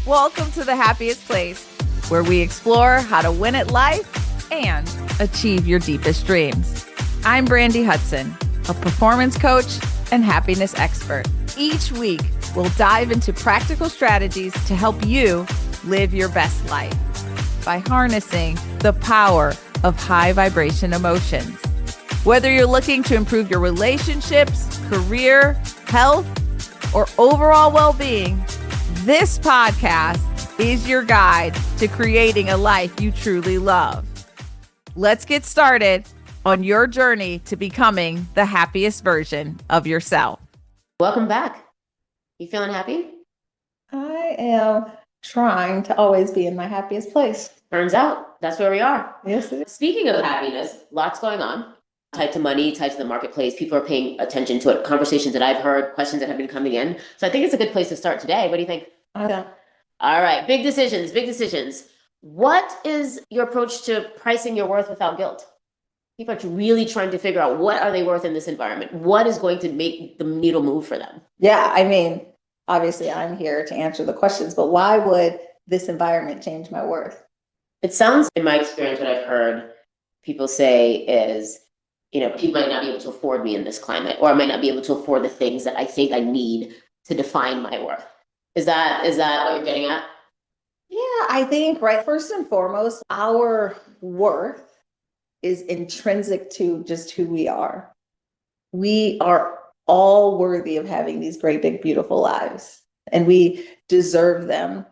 Welcome to the Happiest Place, where we explore how to win at life and achieve your deepest dreams. I'm Brandi Hudson, a performance coach and happiness expert. Each week, we'll dive into practical strategies to help you live your best life by harnessing the power of high vibration emotions. Whether you're looking to improve your relationships, career, health, or overall well-being, this podcast is your guide to creating a life you truly love. Let's get started on your journey to becoming the happiest version of yourself. Welcome back. You feeling happy? I am trying to always be in my happiest place. Turns out that's where we are. Yes, it is. Speaking of happiness, lots going on. Tied to money, tied to the marketplace. People are paying attention to it. Conversations that I've heard, questions that have been coming in. So I think it's a good place to start today. What do you think? Yeah. All right. Big decisions. What is your approach to pricing your worth without guilt? People are really trying to figure out what are they worth in this environment? What is going to make the needle move for them? Yeah, I mean, obviously I'm here to answer the questions, but why would this environment change my worth? It sounds, in my experience, what I've heard people say is, people might not be able to afford me in this climate, or I might not be able to afford the things that I think I need to define my worth. Is that what you're getting at? Yeah, I think, right, first and foremost, our worth is intrinsic to just who we are. We are all worthy of having these great, big, beautiful lives, and we deserve them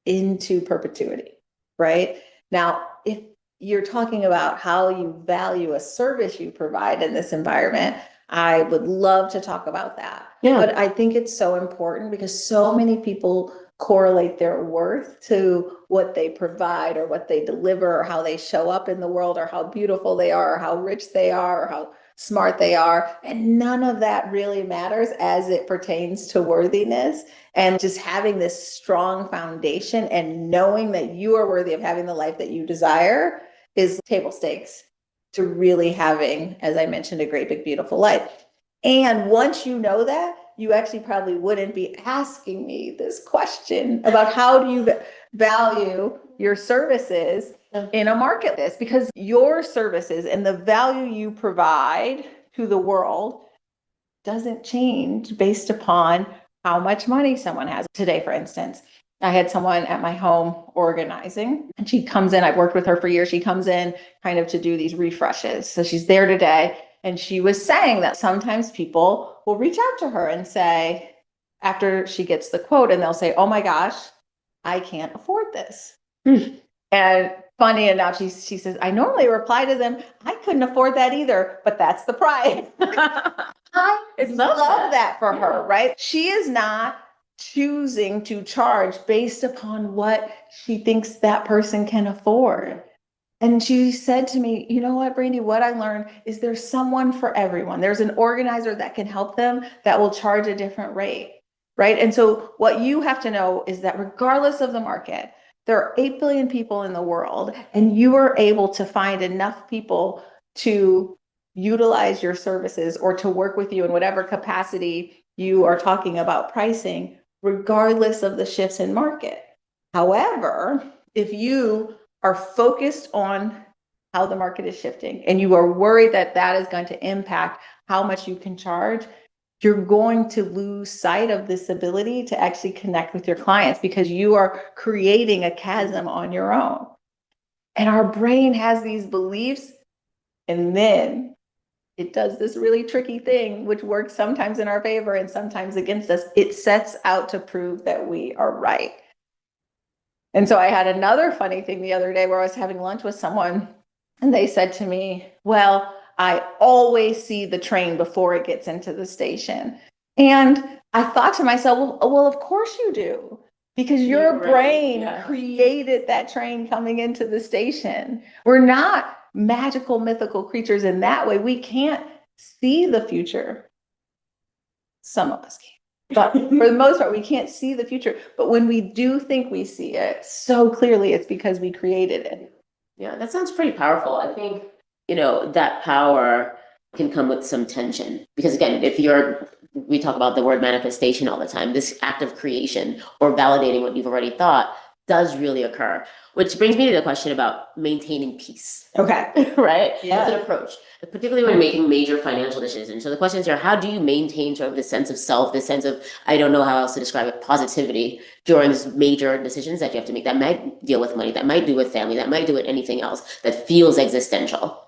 into perpetuity, right? Now, if you're talking about how you value a service you provide in this environment, I would love to talk about that. Yeah. But I think it's so important because so many people correlate their worth to what they provide or what they deliver or how they show up in the world or how beautiful they are or how rich they are or how smart they are. And none of that really matters as it pertains to worthiness. And just having this strong foundation and knowing that you are worthy of having the life that you desire is table stakes to really having, as I mentioned, a great, big, beautiful life. And once you know that, you actually probably wouldn't be asking me this question about how do you value your services in a market like this, because your services and the value you provide to the world doesn't change based upon how much money someone has. Today, for instance, I had someone at my home organizing, and she comes in, I've worked with her for years. She comes in kind of to do these refreshes. So she's there today. And she was saying that sometimes people will reach out to her and say, after she gets the quote, and they'll say, oh my gosh, I can't afford this. And funny enough, she says, I normally reply to them, I couldn't afford that either, but that's the price. I love that for her, right? She is not choosing to charge based upon what she thinks that person can afford. And she said to me, you know what, Brandi, what I learned is there's someone for everyone. There's an organizer that can help them that will charge a different rate, right? And so what you have to know is that regardless of the market, there are 8 billion people in the world, and you are able to find enough people to utilize your services or to work with you in whatever capacity you are talking about pricing, regardless of the shifts in market. However, if you are focused on how the market is shifting and you are worried that that is going to impact how much you can charge, you're going to lose sight of this ability to actually connect with your clients because you are creating a chasm on your own. And our brain has these beliefs, and then it does this really tricky thing, which works sometimes in our favor and sometimes against us. It sets out to prove that we are right. And so I had another funny thing the other day where I was having lunch with someone, and they said to me, well, I always see the train before it gets into the station. And I thought to myself, well, of course you do, because your brain created that train coming into the station. We're not magical, mythical creatures in that way. We can't see the future. Some of us can. But for the most part, we can't see the future. But when we do think we see it so clearly, it's because we created it. Yeah, that sounds pretty powerful. I think, that power can come with some tension. Because again, if you're we talk about the word manifestation all the time. This act of creation or validating what you've already thought does really occur, which brings me to the question about maintaining peace. Okay. Right? Yeah. It's an approach, particularly when making major financial decisions. So the question is here, how do you maintain sort of this sense of self, this sense of, I don't know how else to describe it, positivity during these major decisions that you have to make that might deal with money, that might do with family, that might do with anything else that feels existential?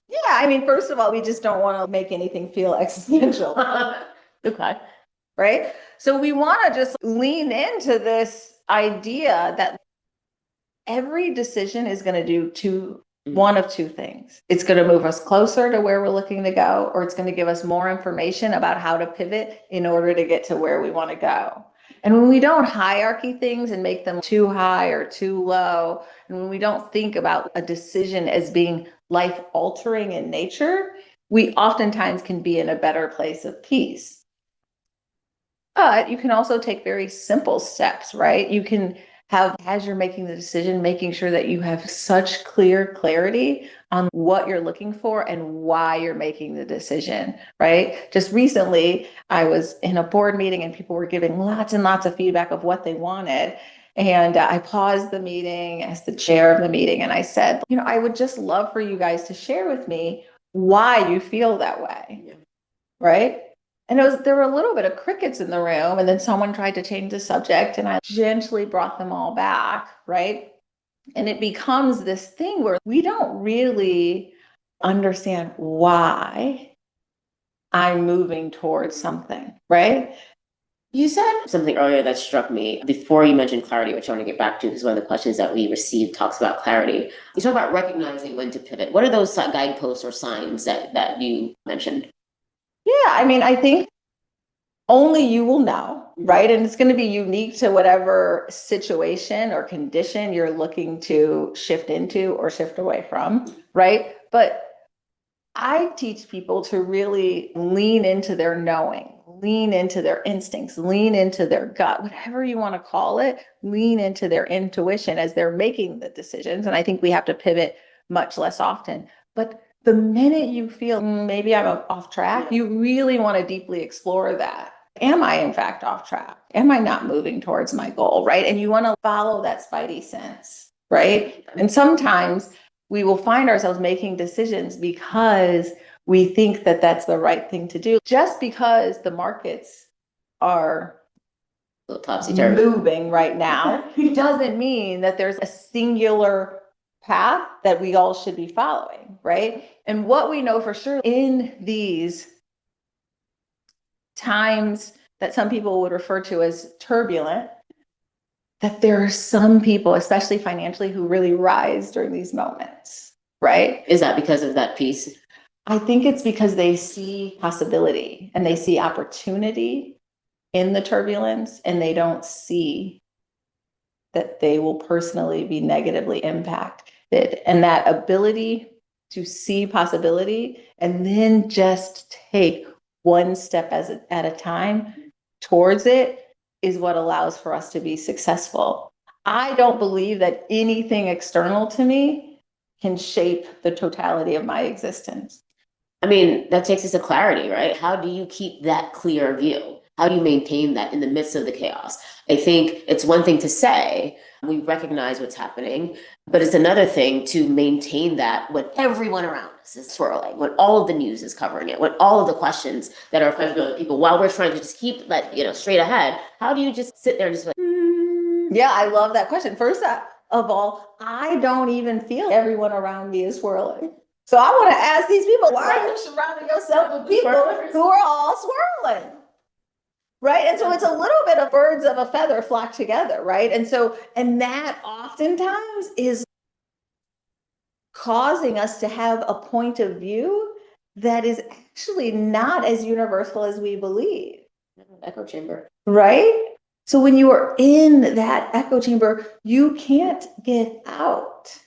Yeah, I mean, first of all, we just don't want to make anything feel existential. Okay. Right? So we want to just lean into this idea that every decision is going to do one of two things. It's going to move us closer to where we're looking to go, or it's going to give us more information about how to pivot in order to get to where we want to go. And when we don't hierarchy things and make them too high or too low, and when we don't think about a decision as being life altering in nature, we oftentimes can be in a better place of peace. But you can also take very simple steps, right? You can have, as you're making the decision, making sure that you have such clarity on what you're looking for and why you're making the decision, right? Just recently, I was in a board meeting and people were giving lots and lots of feedback of what they wanted. And I paused the meeting as the chair of the meeting and I said, I would just love for you guys to share with me why you feel that way, right? And there were a little bit of crickets in the room, and then someone tried to change the subject, and I gently brought them all back, right? And it becomes this thing where we don't really understand why I'm moving towards something, right? You said something earlier that struck me before you mentioned clarity, which I want to get back to, because one of the questions that we received talks about clarity. You talk about recognizing when to pivot. What are those guideposts or signs that you mentioned? Yeah, I mean, I think only you will know, right? And it's going to be unique to whatever situation or condition you're looking to shift into or shift away from, right? But I teach people to really lean into their knowing, lean into their instincts, lean into their gut, whatever you want to call it, lean into their intuition as they're making the decisions. And I think we have to pivot much less often. But the minute you feel maybe I'm off track, you really want to deeply explore that. Am I in fact off track? Am I not moving towards my goal, right? And you want to follow that spidey sense, right? And sometimes we will find ourselves making decisions because we think that that's the right thing to do. Just because the markets are moving right now doesn't mean that there's a singular path that we all should be following, right? And what we know for sure in these times that some people would refer to as turbulent, that there are some people, especially financially, who really rise during these moments, right? Is that because of that piece? I think it's because they see possibility and they see opportunity in the turbulence, and they don't see that they will personally be negatively impacted. And that ability to see possibility and then just take one step at a time towards it is what allows for us to be successful. I don't believe that anything external to me can shape the totality of my existence. I mean, that takes us to clarity, right? How do you keep that clear view? How do you maintain that in the midst of the chaos? I think it's one thing to say, we recognize what's happening, but it's another thing to maintain that when everyone around us is swirling, when all of the news is covering it, when all of the questions that are affecting other people, while we're trying to just keep that, straight ahead. How do you just sit there and just Yeah, I love that question. First of all, I don't even feel everyone around me is swirling. So I want to ask these people, why are you surrounding yourself with people who are all swirling? Right. And so it's a little bit of birds of a feather flock together. Right. And that oftentimes is causing us to have a point of view that is actually not as universal as we believe. Echo chamber. Right. So when you are in that echo chamber, you can't get out.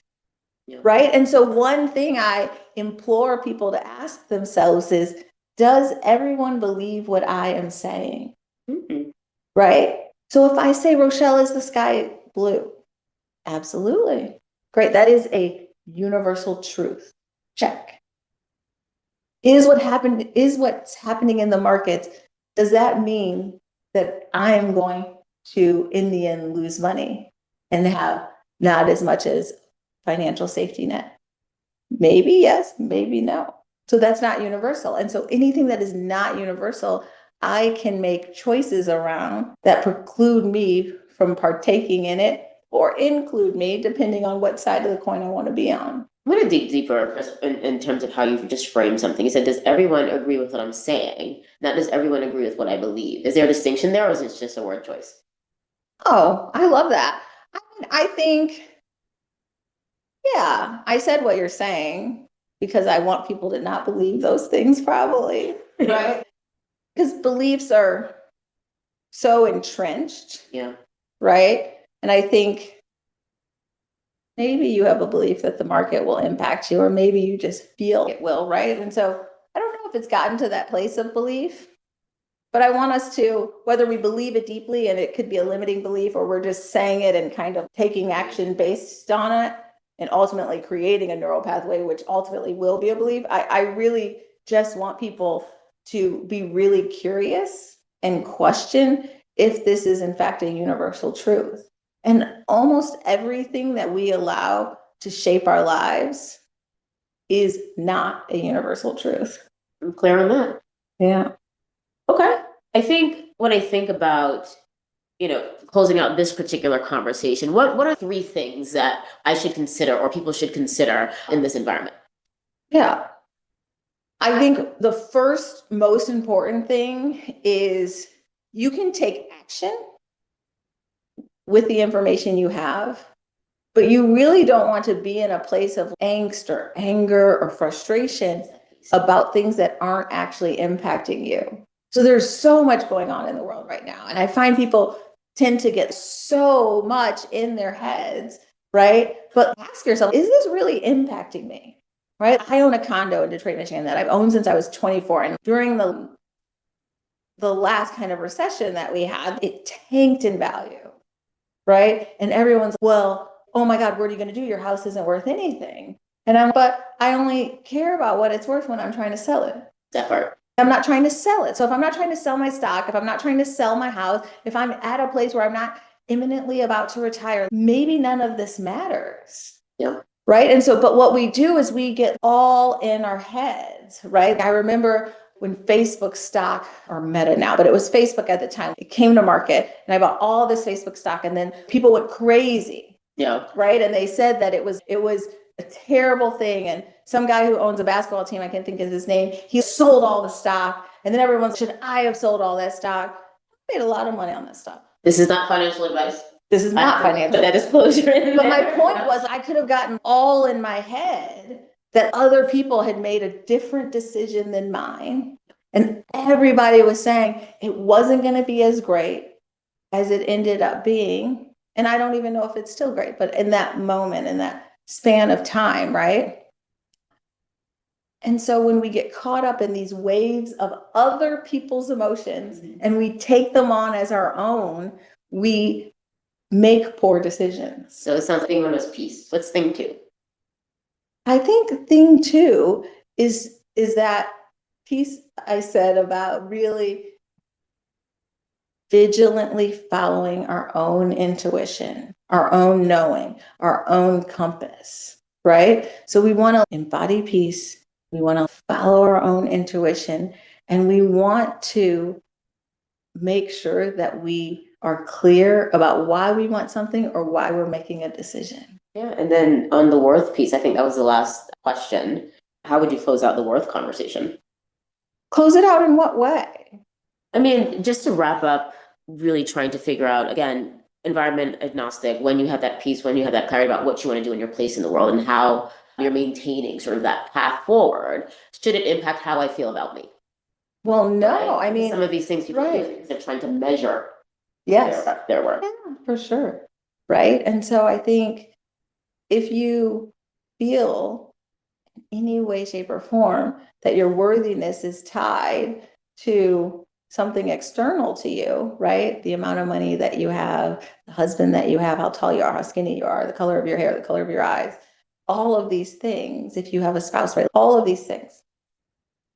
Yeah. Right. And so one thing I implore people to ask themselves is, does everyone believe what I am saying? Mm-hmm. Right. So if I say, Rochelle, is the sky blue? Absolutely. Great. That is a universal truth. Check. Is what's happening in the markets does that mean that I am going to, in the end, lose money and have not as much as financial safety net? Maybe yes, maybe no. So that's not universal. And so anything that is not universal, I can make choices around that preclude me from partaking in it or include me, depending on what side of the coin I want to be on. I'm going to dig deeper in terms of how you just framed something. You said, does everyone agree with what I'm saying? Not does everyone agree with what I believe? Is there a distinction there, or is it just a word choice? Oh, I love that. I think, yeah, I said what you're saying because I want people to not believe those things, probably, right? Because beliefs are so entrenched. Yeah. Right? And I think maybe you have a belief that the market will impact you, or maybe you just feel it will, right? And so I don't know if it's gotten to that place of belief, but I want us to, whether we believe it deeply and it could be a limiting belief, or we're just saying it and kind of taking action based on it and ultimately creating a neural pathway, which ultimately will be a belief. I really just want people to be really curious and question if this is in fact a universal truth. And almost everything that we allow to shape our lives is not a universal truth. I'm clear on that. Yeah. Okay. I think when I think about, closing out this particular conversation, what are 3 things that I should consider or people should consider in this environment? Yeah. I think the first most important thing is you can take action with the information you have, but you really don't want to be in a place of angst or anger or frustration about things that aren't actually impacting you. So there's so much going on in the world right now. And I find people tend to get so much in their heads, right? But ask yourself, is this really impacting me? Right? I own a condo in Detroit, Michigan that I've owned since I was 24. And during the last kind of recession that we had, it tanked in value, right? And everyone's, well, oh my God, what are you going to do? Your house isn't worth anything. But I only care about what it's worth when I'm trying to sell it. That part. I'm not trying to sell it. So if I'm not trying to sell my stock, if I'm not trying to sell my house, if I'm at a place where I'm not imminently about to retire, maybe none of this matters. Yeah. Right. And so, but what we do is we get all in our heads, right? I remember when Facebook stock, or Meta now, but it was Facebook at the time, it came to market and I bought all this Facebook stock and then people went crazy. Yeah. Right. And they said that it was a terrible thing. And some guy who owns a basketball team, I can't think of his name, he sold all the stock. And then everyone's, should I have sold all that stock? I made a lot of money on that stuff. This is not financial advice. This is not financial. Put that disclosure in. But my point was, I could have gotten all in my head that other people had made a different decision than mine. And everybody was saying it wasn't going to be as great as it ended up being. And I don't even know if it's still great, but in that moment, in that span of time, right? And so when we get caught up in these waves of other people's emotions and we take them on as our own, we make poor decisions. So it sounds like thing 1 was peace. What's thing 2? I think thing 2 is that piece I said about really vigilantly following our own intuition, our own knowing, our own compass, right? So we want to embody peace. We want to follow our own intuition, and we want to make sure that we are clear about why we want something or why we're making a decision. Yeah. And then on the worth piece, I think that was the last question. How would you close out the worth conversation? Close it out in what way? I mean, just to wrap up, really trying to figure out, again, environment agnostic, when you have that peace, when you have that clarity about what you want to do in your place in the world and how you're maintaining sort of that path forward, should it impact how I feel about me? Well, no, Right? I mean, some of these things people do because they're trying to measure yes, their work. yeah, for sure. Right. And so I think if you feel in any way, shape, or form that your worthiness is tied to something external to you, right? The amount of money that you have, the husband that you have, how tall you are, how skinny you are, the color of your hair, the color of your eyes, all of these things, if you have a spouse, right? All of these things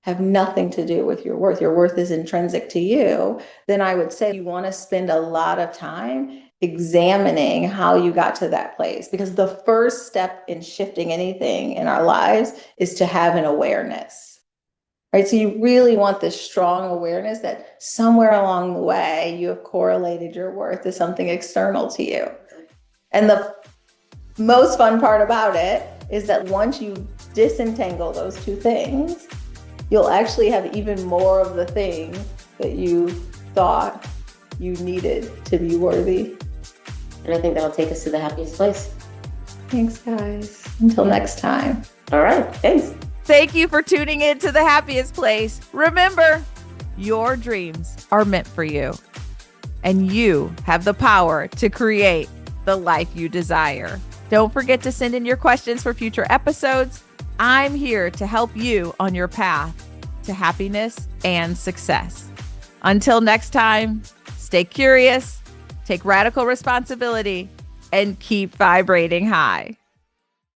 have nothing to do with your worth is intrinsic to you, then I would say you want to spend a lot of time examining how you got to that place. Because the first step in shifting anything in our lives is to have an awareness, right? So you really want this strong awareness that somewhere along the way, you have correlated your worth to something external to you. And the most fun part about it is that once you disentangle those two things, you'll actually have even more of the thing that you thought you needed to be worthy. And I think that'll take us to the happiest place. Thanks, guys. Until next time. All right. Thanks. Thank you for tuning in to The Happiest Place. Remember, your dreams are meant for you, and you have the power to create the life you desire. Don't forget to send in your questions for future episodes. I'm here to help you on your path to happiness and success. Until next time, stay curious, take radical responsibility, and keep vibrating high.